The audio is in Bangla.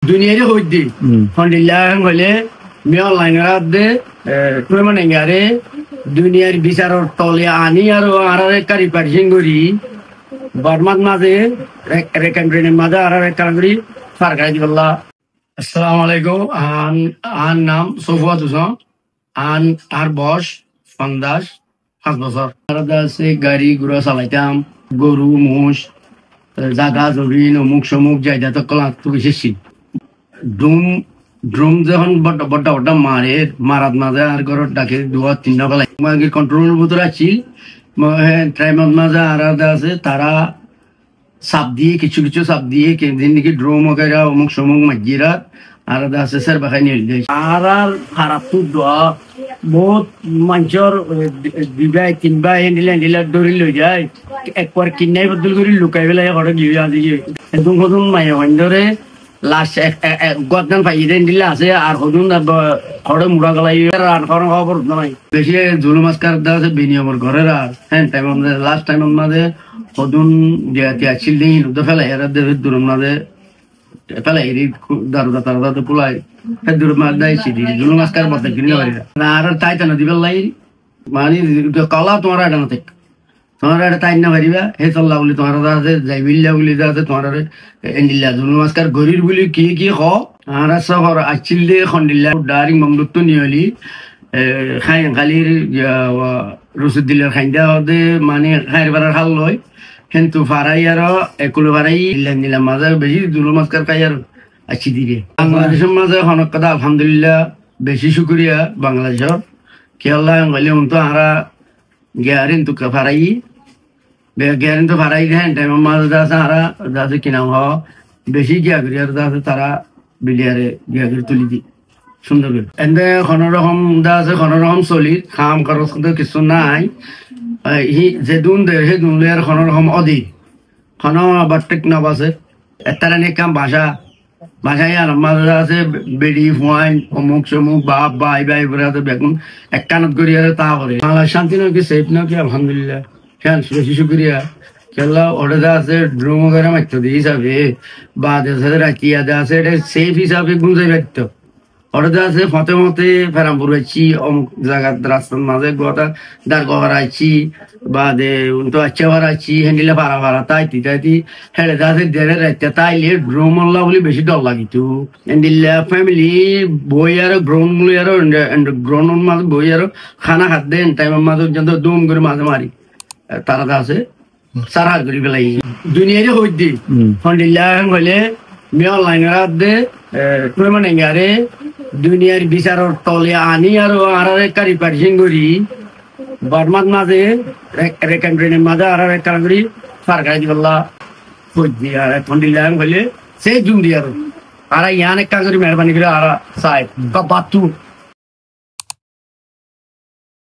দুনিয়ারে হইদি ফন্ডিল্লা হলে মি অনলাইন রাতে তুই মানে গারে দুনিয়ার বিচারর তলে আনি আর আরারে কারি পারছিং করি বর্মাত মাঝে রেকন্ড্রেনের মাঝে আরারে কারি ফারকাই দিবল্লা। আসসালামু আলাইকুম। আন নাম সফওয়াত হোসেন, আর বয়স ৫ বছর। আছে গাড়ি ঘোড়া চালাইতাম, গরু মোষ জাগা জমিন অমুক সমুক যাইতা তো কলা তো বেশি ড্রুম যখন বড্ড বড্ড মারাত মাঝে আর ঘরত ডাকে ২-৩ বেলা কন্ট্রোলের ভিতরে আছি ট্রাইমত মাঝে আর আছে তারা চাপ দিয়ে কিছু চাপ দিয়ে কেদিন নাকি ড্রোম ওকেরা অমুক সমুক মাঝিরা আর আছে স্যার বাখাই নিয়ে যায় আর খারাপ তো দোয়া বহুত মানুষের ২-৩ ভাই হ্যান্ডিলা দৌড়ি লৈ যায় একবার কিনাই বদল করে লুকাই পেলাই ঘরে গিয়ে দিয়ে একদম সদন মাই ধরে লাস্ট গদান পাই দিলে আছে আর সদন ঘরে মুড়া গলাই আর খবর নাই বেশি জুলু মাস্কার আছে বিনিয়মের ঘরের আর হ্যাঁ টাইম লাস্ট টাইম মাঝে সদন আছিল দিন ফেলাই এরা দূর মাঝে পেলাই দারুদা তারদা পোলাই দূর মাছ দাইছি জুলু মাস্কার বদল কিনে আর তাই তো না দিবেল লাই মানে কলা তোমার এটা না থেকে তোমার একটা তাই না পারিবা হে চল্লা বলি তোমার আছে যাইবিল্লা বলি আছে তোমার এন্ডিল্লা জুলু মাস্কার গরির বলি কি খ আর শহর আছিল দে খন্ডিল্লা ডারিং মামলুত্ব নিয়লি খাই খালির রসুদ্দিল্লার খাইন্দা দে মানে খাইর বারার হাল লয় কিন্তু ফারাই আর একুলো ফারাই নিলাম মাঝে বেশি জুলু মাস্কার খাই আর আছি দিবে বাংলাদেশের মাঝে হনক কথা আলহামদুলিল্লাহ বেশি শুক্রিয়া বাংলাদেশের খেয়াল্লা গেলে তো আরা গ্যারেন তো ফারাই গ্যারেন তো ফারাই দেন টাইমের মাঝে আছে আরা যাতে কিনা হ বেশি গিয়া করি আর যাতে তারা বিলিয়ারে গিয়া করে তুলি দি সুন্দর করে এনে কোনোরকম আছে কোনোরকম চলি খাম খরচ কিছু নাই যেদুন দে সেই দুনলের কোনোরকম অধিক কোনো বাট্টেক নব আছে এটার কাম ভাষায় আর মাঝে আছে বেড়ি ফুয়াইন অমুক সমুক বাপ বাই আছে বেগুন এক কানত করি আছে তা করে বাংলার শান্তি নাকি সেফ নাকি আলহামদুলিল্লাহ হ্যাঁ বেশি শুক্রিয়া খেলা ওটা আছে ড্রোম করে মারতো হিসাবে বা রাখি আছে এটা সেফ হিসাবে গুঞ্জাই ব্যক্ত ওটা আছে ফতে মতে ফেরামপুর আছি অমুক জায়গার রাস্তার মাঝে গোটা দাঁড় কভার আছি বা তো আচ্ছা ভার আছি হ্যান্ডিলে ভাড়া তাইতি হেড়ে আছে দেড়ে রাখতে তাইলে ড্রোমল্লা বলে বেশি ডর লাগিত হ্যান্ডিল্লা ফ্যামিলি বই আর গ্রহণ মূল্য আর গ্রহণের মাঝে বই আর খানা খাত দেন টাইমের মাঝে পর্যন্ত দুম করে মাঝে মারি তারা আছে সারা করি পেলাই দুনিয়ারে হইদি হ্যান্ডিল্লা হলে মি অনলাইন রাত দে তুই মানে গারে দুনিয়ার বিচারর তলে আনি আর আরারে কারি পারছিং করি বর্মাত মাঝে রেকন্ড্রেনের মাঝে আরারে কারি ফারকাই দিবল্লা হইদি আর ফন্ডিল্লা হলে সেই জুম দি আর ইয়ান একটা করে মেহরবানি করে আর সাহেব বাতু